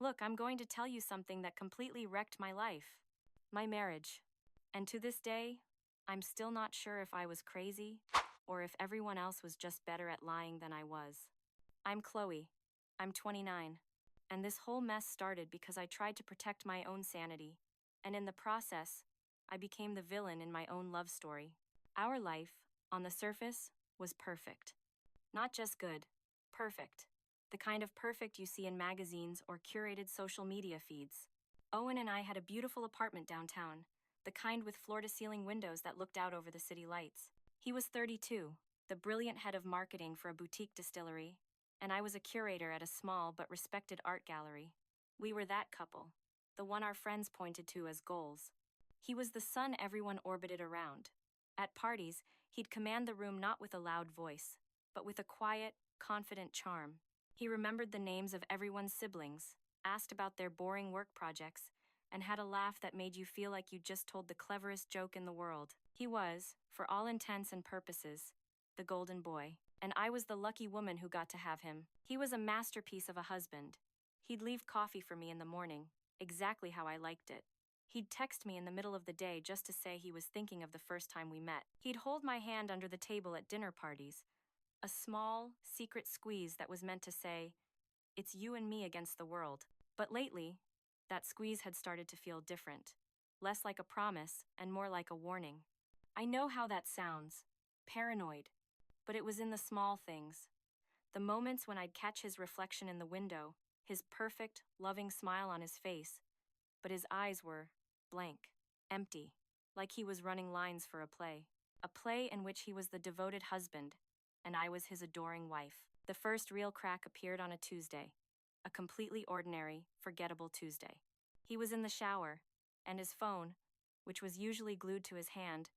Look, I'm going to tell you something that completely wrecked my life. My marriage. And to this day, I'm still not sure if I was crazy or if everyone else was just better at lying than I was. I'm Chloe. I'm 29. And this whole mess started because I tried to protect my own sanity. And in the process, I became the villain in my own love story. Our life, on the surface, was perfect. Not just good, perfect. The kind of perfect you see in magazines or curated social media feeds. Owen and I had a beautiful apartment downtown, the kind with floor-to-ceiling windows that looked out over the city lights. He was 32, the brilliant head of marketing for a boutique distillery, and I was a curator at a small but respected art gallery. We were that couple, the one our friends pointed to as goals. He was the sun everyone orbited around. At parties, he'd command the room not with a loud voice, but with a quiet, confident charm. He remembered the names of everyone's siblings, asked about their boring work projects, and had a laugh that made you feel like you'd just told the cleverest joke in the world. He was, for all intents and purposes, the golden boy, and I was the lucky woman who got to have him. He was a masterpiece of a husband. He'd leave coffee for me in the morning, exactly how I liked it. He'd text me in the middle of the day just to say he was thinking of the first time we met. He'd hold my hand under the table at dinner parties, a small, secret squeeze that was meant to say, "It's you and me against the world." But lately, that squeeze had started to feel different, less like a promise and more like a warning. I know how that sounds, paranoid, but it was in the small things. The moments when I'd catch his reflection in the window, his perfect, loving smile on his face, but his eyes were blank, empty, like he was running lines for a play in which he was the devoted husband, and I was his adoring wife. The first real crack appeared on a Tuesday, a completely ordinary, forgettable Tuesday. He was in the shower, and his phone, which was usually glued to his hand,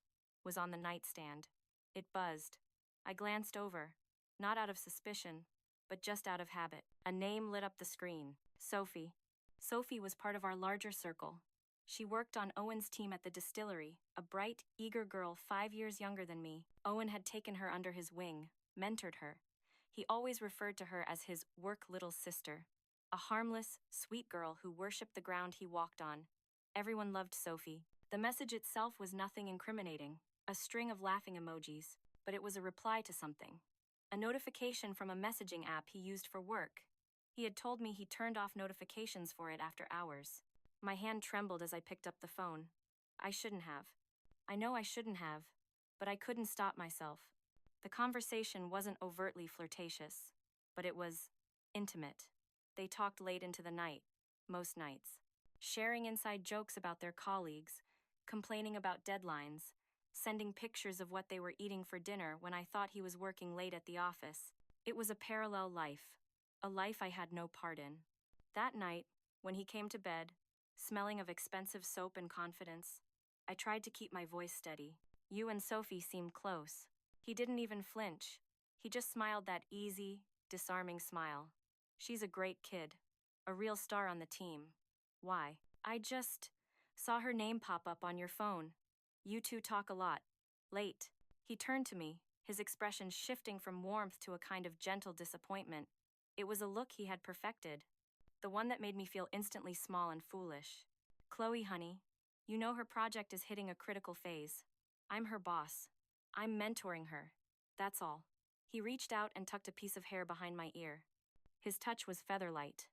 was on the nightstand. It buzzed. I glanced over, not out of suspicion, but just out of habit. A name lit up the screen. Sophie. Sophie was part of our larger circle. She worked on Owen's team at the distillery, a bright, eager girl 5 years younger than me. Owen had taken her under his wing, mentored her. He always referred to her as his work little sister, a harmless, sweet girl who worshipped the ground he walked on. Everyone loved Sophie. The message itself was nothing incriminating, a string of laughing emojis, but it was a reply to something. A notification from a messaging app he used for work. He had told me he turned off notifications for it after hours. My hand trembled as I picked up the phone. I shouldn't have. I know I shouldn't have, but I couldn't stop myself. The conversation wasn't overtly flirtatious, but it was intimate. They talked late into the night, most nights, sharing inside jokes about their colleagues, complaining about deadlines, sending pictures of what they were eating for dinner when I thought he was working late at the office. It was a parallel life, a life I had no part in. That night, when he came to bed, smelling of expensive soap and confidence, I tried to keep my voice steady. "You and Sophie seem close." He didn't even flinch. He just smiled that easy, disarming smile. "She's a great kid. A real star on the team." "Why?" "I just saw her name pop up on your phone. You two talk a lot. Late." He turned to me, his expression shifting from warmth to a kind of gentle disappointment. It was a look he had perfected, the one that made me feel instantly small and foolish. "Chloe, honey, you know her project is hitting a critical phase. I'm her boss. I'm mentoring her. That's all." He reached out and tucked a piece of hair behind my ear. His touch was feather-light.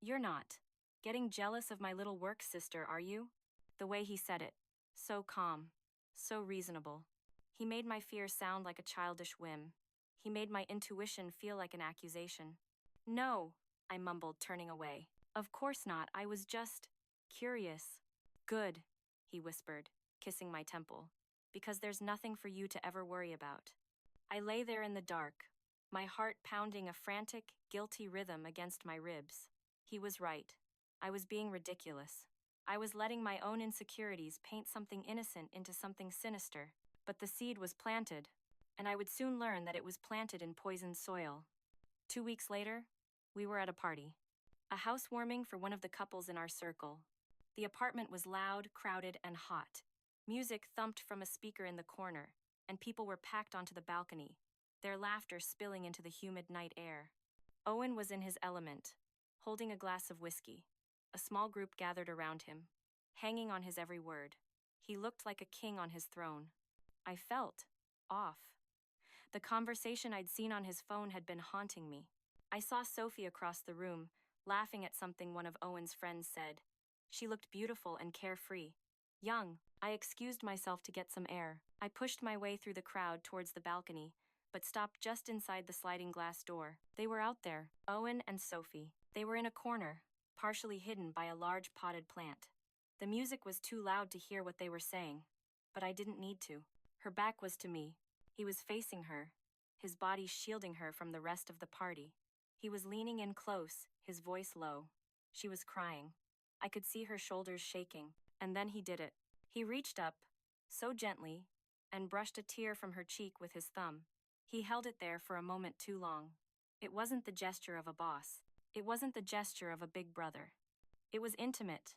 "You're not getting jealous of my little work sister, are you?" The way he said it, so calm, so reasonable. He made my fear sound like a childish whim. He made my intuition feel like an accusation. "No," I mumbled, turning away. "Of course not, I was just curious." "Good," he whispered, kissing my temple, "because there's nothing for you to ever worry about." I lay there in the dark, my heart pounding a frantic, guilty rhythm against my ribs. He was right. I was being ridiculous. I was letting my own insecurities paint something innocent into something sinister. But the seed was planted, and I would soon learn that it was planted in poisoned soil. 2 weeks later, we were at a party. A housewarming for one of the couples in our circle. The apartment was loud, crowded, and hot. Music thumped from a speaker in the corner, and people were packed onto the balcony, their laughter spilling into the humid night air. Owen was in his element, holding a glass of whiskey. A small group gathered around him, hanging on his every word. He looked like a king on his throne. I felt off. The conversation I'd seen on his phone had been haunting me. I saw Sophie across the room, laughing at something one of Owen's friends said. She looked beautiful and carefree. Young. I excused myself to get some air. I pushed my way through the crowd towards the balcony, but stopped just inside the sliding glass door. They were out there, Owen and Sophie. They were in a corner, partially hidden by a large potted plant. The music was too loud to hear what they were saying, but I didn't need to. Her back was to me. He was facing her, his body shielding her from the rest of the party. He was leaning in close, his voice low. She was crying. I could see her shoulders shaking, and then he did it. He reached up, so gently, and brushed a tear from her cheek with his thumb. He held it there for a moment too long. It wasn't the gesture of a boss. It wasn't the gesture of a big brother. It was intimate,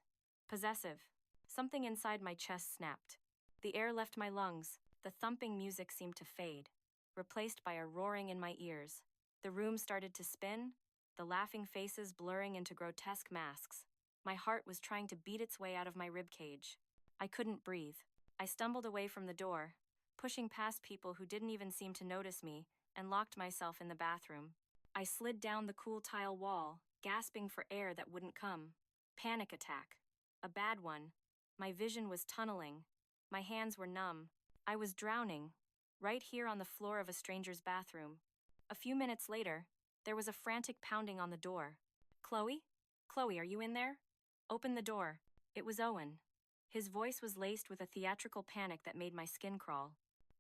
possessive. Something inside my chest snapped. The air left my lungs. The thumping music seemed to fade, replaced by a roaring in my ears. The room started to spin, the laughing faces blurring into grotesque masks. My heart was trying to beat its way out of my ribcage. I couldn't breathe. I stumbled away from the door, pushing past people who didn't even seem to notice me, and locked myself in the bathroom. I slid down the cool tile wall, gasping for air that wouldn't come. Panic attack. A bad one. My vision was tunneling. My hands were numb. I was drowning, right here on the floor of a stranger's bathroom. A few minutes later, there was a frantic pounding on the door. Chloe? Chloe, are you in there? Open the door. It was Owen. His voice was laced with a theatrical panic that made my skin crawl.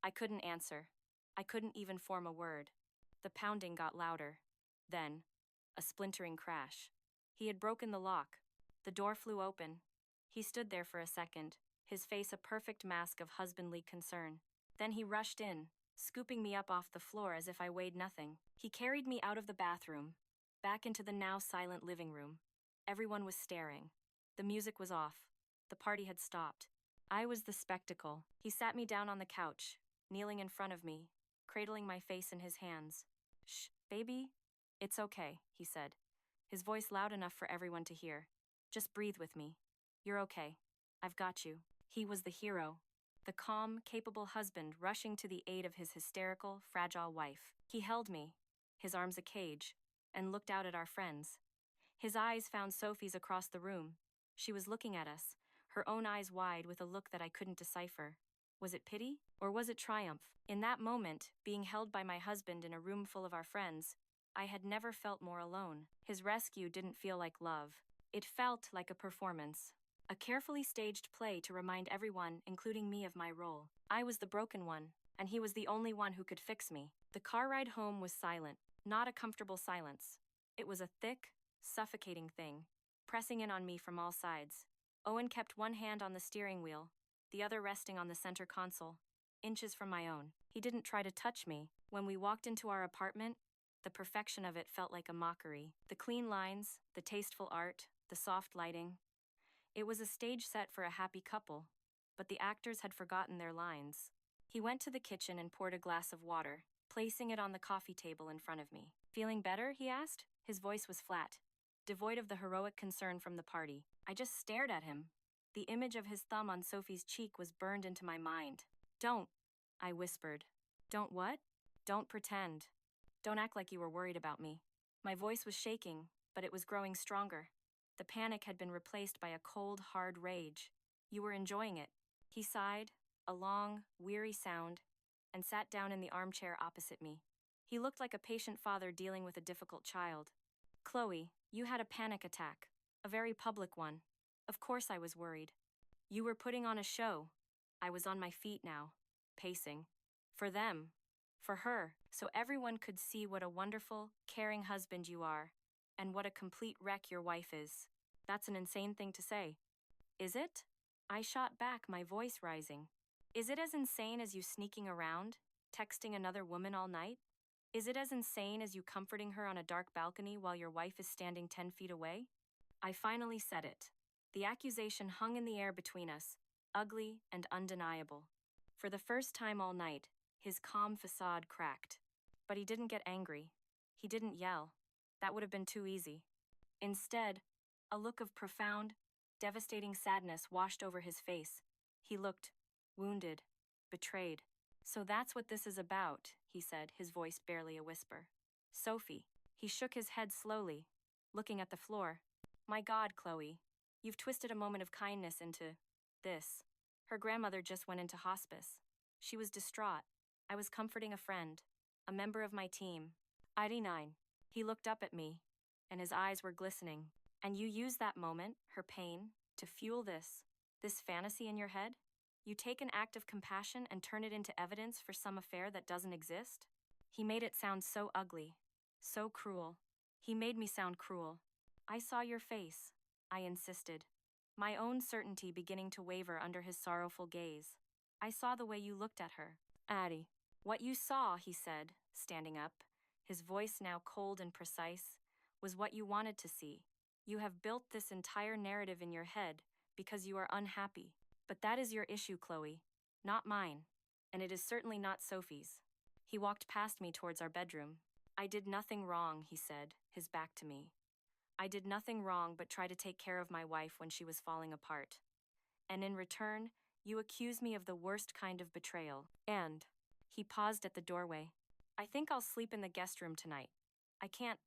I couldn't answer. I couldn't even form a word. The pounding got louder. Then, a splintering crash. He had broken the lock. The door flew open. He stood there for a second, his face a perfect mask of husbandly concern. Then he rushed in, scooping me up off the floor as if I weighed nothing. He carried me out of the bathroom, back into the now silent living room. Everyone was staring. The music was off. The party had stopped. I was the spectacle. He sat me down on the couch, kneeling in front of me, cradling my face in his hands. "Shh, baby. It's okay," he said, his voice loud enough for everyone to hear. "Just breathe with me. You're okay. I've got you." He was the hero, the calm, capable husband rushing to the aid of his hysterical, fragile wife. He held me, his arms a cage, and looked out at our friends. His eyes found Sophie's across the room. She was looking at us, her own eyes wide with a look that I couldn't decipher. Was it pity, or was it triumph? In that moment, being held by my husband in a room full of our friends, I had never felt more alone. His rescue didn't feel like love. It felt like a performance. A carefully staged play to remind everyone, including me, of my role. I was the broken one, and he was the only one who could fix me. The car ride home was silent, not a comfortable silence. It was a thick, suffocating thing, pressing in on me from all sides. Owen kept one hand on the steering wheel, the other resting on the center console, inches from my own. He didn't try to touch me. When we walked into our apartment, the perfection of it felt like a mockery. The clean lines, the tasteful art, the soft lighting. It was a stage set for a happy couple, but the actors had forgotten their lines. He went to the kitchen and poured a glass of water, placing it on the coffee table in front of me. "Feeling better?" he asked. His voice was flat, devoid of the heroic concern from the party. I just stared at him. The image of his thumb on Sophie's cheek was burned into my mind. "Don't," I whispered. "Don't what?" "Don't pretend. Don't act like you were worried about me." My voice was shaking, but it was growing stronger. The panic had been replaced by a cold, hard rage. "You were enjoying it." He sighed, a long, weary sound, and sat down in the armchair opposite me. He looked like a patient father dealing with a difficult child. "Chloe, you had a panic attack, a very public one. Of course I was worried. You were putting on a show." I was on my feet now, pacing. "For them. For her. So everyone could see what a wonderful, caring husband you are, and what a complete wreck your wife is. That's an insane thing to say." "Is it?" I shot back, my voice rising. "Is it as insane as you sneaking around, texting another woman all night? Is it as insane as you comforting her on a dark balcony while your wife is standing 10 feet away?" I finally said it. The accusation hung in the air between us, ugly and undeniable. For the first time all night, his calm facade cracked. But he didn't get angry. He didn't yell. That would have been too easy. Instead, A look of profound, devastating sadness washed over his face. He looked wounded, betrayed. So that's what this is about, he said, his voice barely a whisper. Sophie. He shook his head slowly, looking at the floor. My God, Chloe. You've twisted a moment of kindness into this. Her grandmother just went into hospice. She was distraught. I was comforting a friend, a member of my team. ID9. He looked up at me, and his eyes were glistening. And you use that moment, her pain, to fuel this fantasy in your head? You take an act of compassion and turn it into evidence for some affair that doesn't exist? He made it sound so ugly, so cruel. He made me sound cruel. I saw your face, I insisted, my own certainty beginning to waver under his sorrowful gaze. I saw the way you looked at her. Addie. What you saw, he said, standing up, his voice now cold and precise, was what you wanted to see. You have built this entire narrative in your head because you are unhappy. But that is your issue, Chloe, not mine. And it is certainly not Sophie's. He walked past me towards our bedroom. I did nothing wrong, he said, his back to me. I did nothing wrong but try to take care of my wife when she was falling apart. And in return, you accuse me of the worst kind of betrayal. And he paused at the doorway. I think I'll sleep in the guest room tonight. I can't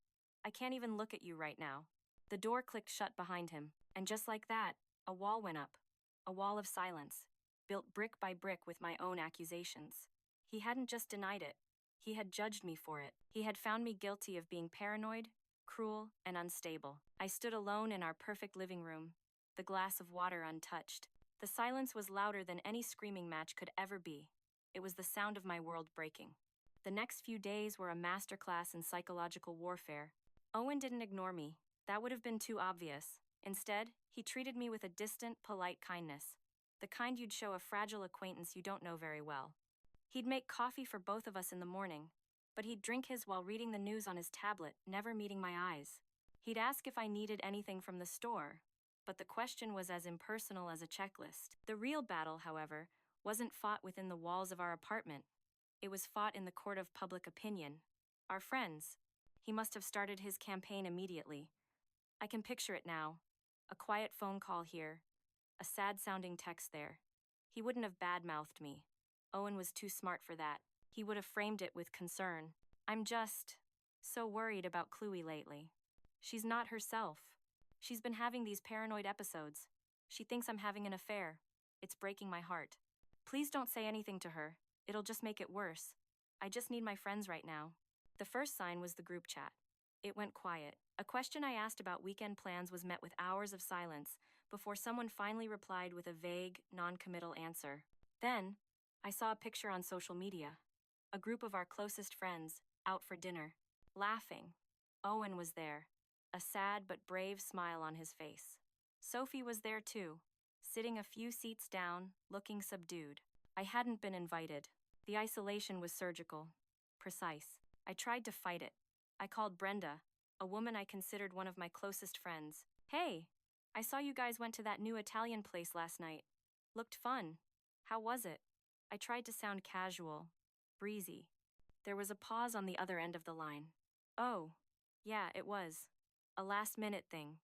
even look at you right now. The door clicked shut behind him, and just like that, a wall went up. A wall of silence, built brick by brick with my own accusations. He hadn't just denied it. He had judged me for it. He had found me guilty of being paranoid, cruel, and unstable. I stood alone in our perfect living room, the glass of water untouched. The silence was louder than any screaming match could ever be. It was the sound of my world breaking. The next few days were a masterclass in psychological warfare. Owen didn't ignore me. That would have been too obvious. Instead, he treated me with a distant, polite kindness. The kind you'd show a fragile acquaintance you don't know very well. He'd make coffee for both of us in the morning, but he'd drink his while reading the news on his tablet, never meeting my eyes. He'd ask if I needed anything from the store, but the question was as impersonal as a checklist. The real battle, however, wasn't fought within the walls of our apartment. It was fought in the court of public opinion. Our friends. He must have started his campaign immediately. I can picture it now. A quiet phone call here, a sad-sounding text there. He wouldn't have bad-mouthed me. Owen was too smart for that. He would have framed it with concern. I'm just so worried about Chloe lately. She's not herself. She's been having these paranoid episodes. She thinks I'm having an affair. It's breaking my heart. Please don't say anything to her. It'll just make it worse. I just need my friends right now. The first sign was the group chat. It went quiet. A question I asked about weekend plans was met with hours of silence before someone finally replied with a vague, non-committal answer. Then, I saw a picture on social media. A group of our closest friends, out for dinner, laughing. Owen was there, a sad but brave smile on his face. Sophie was there too, sitting a few seats down, looking subdued. I hadn't been invited. The isolation was surgical, precise. I tried to fight it. I called Brenda, a woman I considered one of my closest friends. Hey, I saw you guys went to that new Italian place last night. Looked fun. How was it? I tried to sound casual, breezy. There was a pause on the other end of the line. Oh, yeah, it was. A last-minute thing.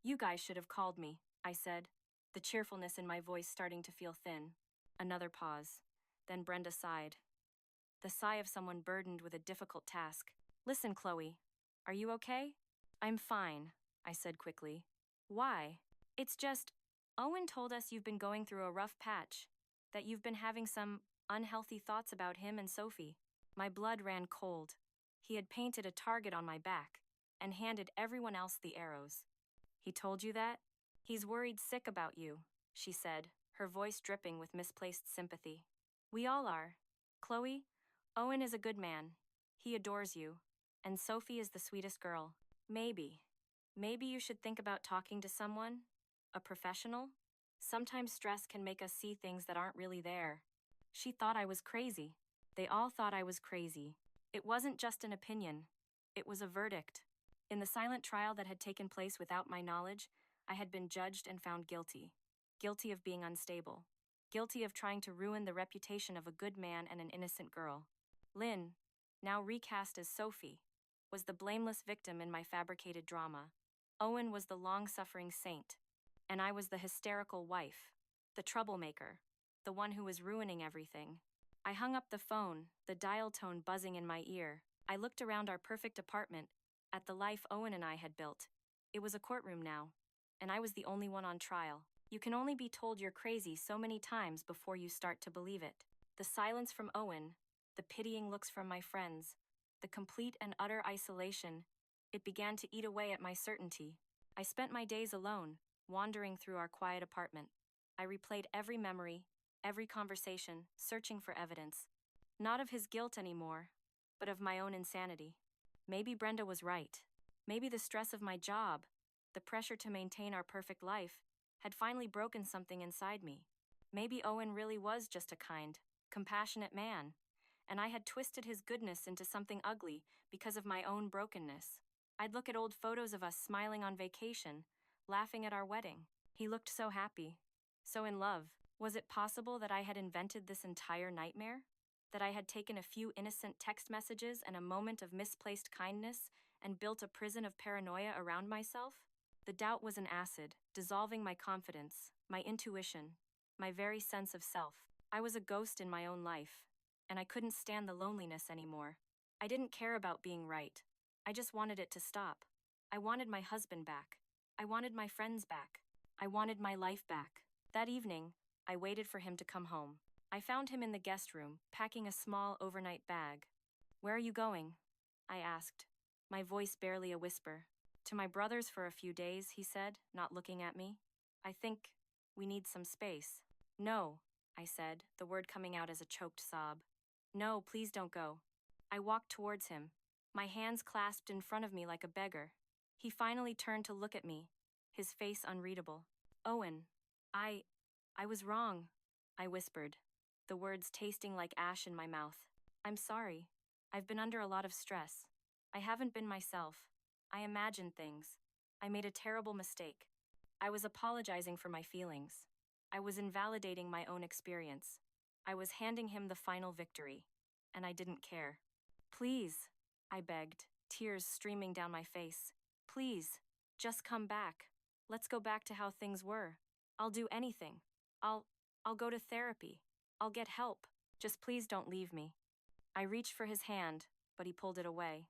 You guys should have called me, I said, the cheerfulness in my voice starting to feel thin. Another pause. Then Brenda sighed. The sigh of someone burdened with a difficult task. Listen, Chloe. Are you okay? I'm fine, I said quickly. Why? It's just, Owen told us you've been going through a rough patch, that you've been having some unhealthy thoughts about him and Sophie. My blood ran cold. He had painted a target on my back and handed everyone else the arrows. He told you that? He's worried sick about you, she said, her voice dripping with misplaced sympathy. We all are. Chloe, Owen is a good man. He adores you. And Sophie is the sweetest girl. Maybe you should think about talking to someone? A professional? Sometimes stress can make us see things that aren't really there. She thought I was crazy. They all thought I was crazy. It wasn't just an opinion. It was a verdict. In the silent trial that had taken place without my knowledge, I had been judged and found guilty. Guilty of being unstable. Guilty of trying to ruin the reputation of a good man and an innocent girl. Lynn, now recast as Sophie, was the blameless victim in my fabricated drama. Owen was the long-suffering saint, and I was the hysterical wife, the troublemaker, the one who was ruining everything. I hung up the phone, the dial tone buzzing in my ear. I looked around our perfect apartment, at the life Owen and I had built. It was a courtroom now, and I was the only one on trial. You can only be told you're crazy so many times before you start to believe it. The silence from Owen, the pitying looks from my friends, the complete and utter isolation, it began to eat away at my certainty. I spent my days alone, wandering through our quiet apartment. I replayed every memory, every conversation, searching for evidence. Not of his guilt anymore, but of my own insanity. Maybe Brenda was right. Maybe the stress of my job, the pressure to maintain our perfect life, had finally broken something inside me. Maybe Owen really was just a kind, compassionate man, and I had twisted his goodness into something ugly because of my own brokenness. I'd look at old photos of us smiling on vacation, laughing at our wedding. He looked so happy, so in love. Was it possible that I had invented this entire nightmare? That I had taken a few innocent text messages and a moment of misplaced kindness and built a prison of paranoia around myself? The doubt was an acid, dissolving my confidence, my intuition, my very sense of self. I was a ghost in my own life, and I couldn't stand the loneliness anymore. I didn't care about being right. I just wanted it to stop. I wanted my husband back. I wanted my friends back. I wanted my life back. That evening, I waited for him to come home. I found him in the guest room, packing a small overnight bag. "Where are you going?" I asked, my voice barely a whisper. "To my brother's for a few days," he said, not looking at me. "I think we need some space." "No," I said, the word coming out as a choked sob. "No, please don't go." I walked towards him, my hands clasped in front of me like a beggar. He finally turned to look at me, his face unreadable. "Owen, I was wrong," I whispered, the words tasting like ash in my mouth. "I'm sorry. I've been under a lot of stress. I haven't been myself. I imagined things. I made a terrible mistake." I was apologizing for my feelings. I was invalidating my own experience. I was handing him the final victory, and I didn't care. "Please," I begged, tears streaming down my face. "Please, just come back. Let's go back to how things were. I'll do anything. I'll go to therapy. I'll get help. Just please don't leave me." I reached for his hand, but he pulled it away.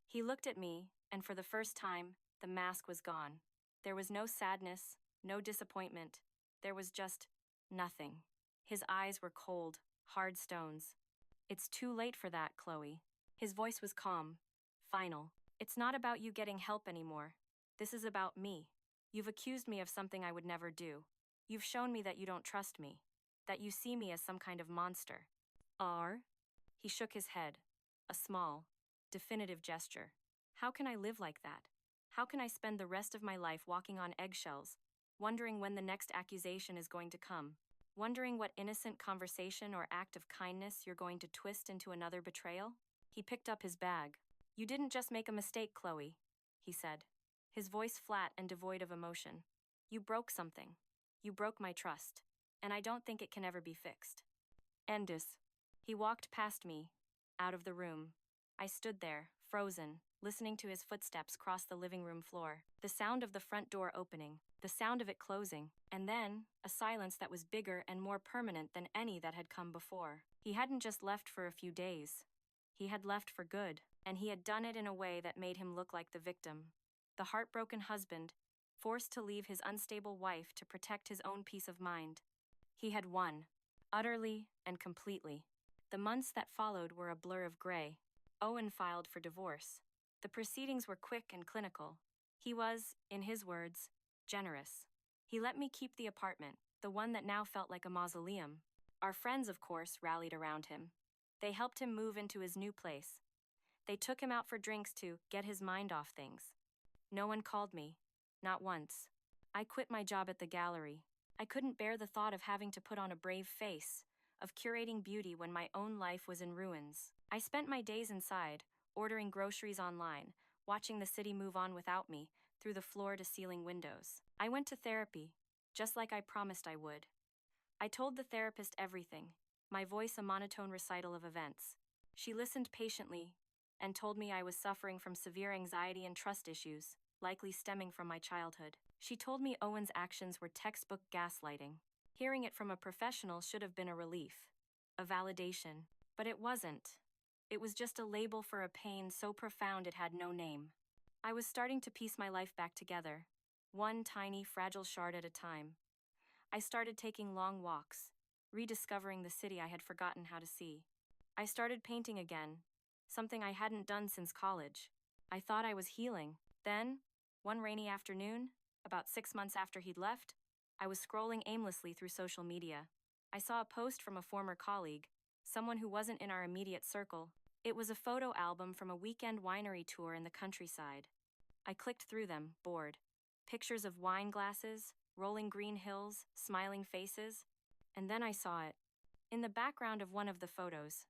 He looked at me, and for the first time, the mask was gone. There was no sadness, no disappointment. There was just nothing. His eyes were cold, hard stones. "It's too late for that, Chloe." His voice was calm, final. "It's not about you getting help anymore. This is about me. You've accused me of something I would never do. You've shown me that you don't trust me, that you see me as some kind of monster." "Are?" He shook his head, a small, definitive gesture. "How can I live like that? How can I spend the rest of my life walking on eggshells, wondering when the next accusation is going to come, wondering what innocent conversation or act of kindness you're going to twist into another betrayal?" He picked up his bag. "You didn't just make a mistake, Chloe," he said, his voice flat and devoid of emotion. "You broke something. You broke my trust, and I don't think it can ever be fixed." "Endus." He walked past me, out of the room. I stood there, frozen, listening to his footsteps cross the living room floor, the sound of the front door opening, the sound of it closing, and then a silence that was bigger and more permanent than any that had come before. He hadn't just left for a few days. He had left for good, and he had done it in a way that made him look like the victim, the heartbroken husband, forced to leave his unstable wife to protect his own peace of mind. He had won, utterly and completely. The months that followed were a blur of gray. Owen filed for divorce. The proceedings were quick and clinical. He was, in his words, generous. He let me keep the apartment, the one that now felt like a mausoleum. Our friends, of course, rallied around him. They helped him move into his new place. They took him out for drinks to get his mind off things. No one called me. Not once. I quit my job at the gallery. I couldn't bear the thought of having to put on a brave face, of curating beauty when my own life was in ruins. I spent my days inside, ordering groceries online, watching the city move on without me, through the floor-to-ceiling windows. I went to therapy, just like I promised I would. I told the therapist everything, my voice a monotone recital of events. She listened patiently and told me I was suffering from severe anxiety and trust issues. likely stemming from my childhood. She told me Owen's actions were textbook gaslighting. Hearing it from a professional should have been a relief, a validation, but it wasn't. It was just a label for a pain so profound it had no name. I was starting to piece my life back together, one tiny, fragile shard at a time. I started taking long walks, rediscovering the city I had forgotten how to see. I started painting again, something I hadn't done since college. I thought I was healing. Then, one rainy afternoon, about 6 months after he'd left, I was scrolling aimlessly through social media. I saw a post from a former colleague, someone who wasn't in our immediate circle. It was a photo album from a weekend winery tour in the countryside. I clicked through them, bored. Pictures of wine glasses, rolling green hills, smiling faces. And then I saw it. In the background of one of the photos.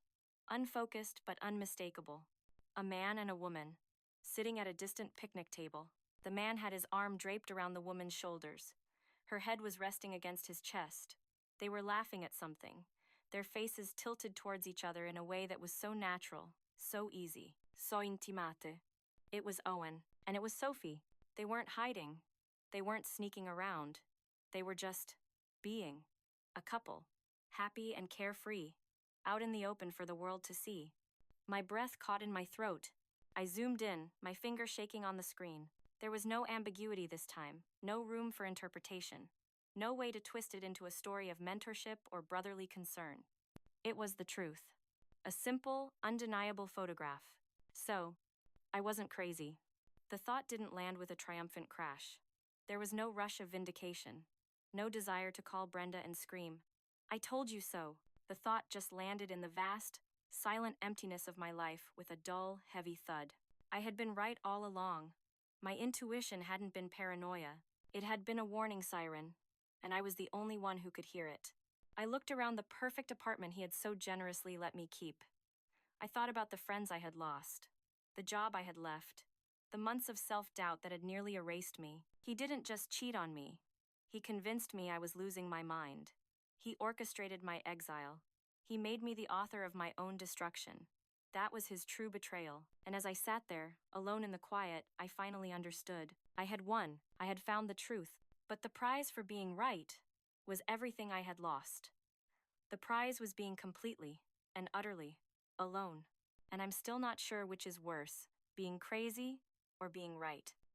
Unfocused but unmistakable. A man and a woman, sitting at a distant picnic table. The man had his arm draped around the woman's shoulders. Her head was resting against his chest. They were laughing at something, their faces tilted towards each other in a way that was so natural, so easy, so intimate. It was Owen, and it was Sophie. They weren't hiding. They weren't sneaking around. They were just being. A couple, happy and carefree, out in the open for the world to see. My breath caught in my throat. I zoomed in, my finger shaking on the screen. There was no ambiguity this time, no room for interpretation, no way to twist it into a story of mentorship or brotherly concern. It was the truth. A simple, undeniable photograph. So, I wasn't crazy. The thought didn't land with a triumphant crash. There was no rush of vindication, no desire to call Brenda and scream, "I told you so." The thought just landed in the vast, silent emptiness of my life with a dull, heavy thud. I had been right all along. My intuition hadn't been paranoia. It had been a warning siren, and I was the only one who could hear it. I looked around the perfect apartment he had so generously let me keep. I thought about the friends I had lost, the job I had left, the months of self-doubt that had nearly erased me. He didn't just cheat on me. He convinced me I was losing my mind. He orchestrated my exile. He made me the author of my own destruction. That was his true betrayal. And as I sat there, alone in the quiet, I finally understood. I had won. I had found the truth. But the prize for being right was everything I had lost. The prize was being completely and utterly alone. And I'm still not sure which is worse, being crazy or being right.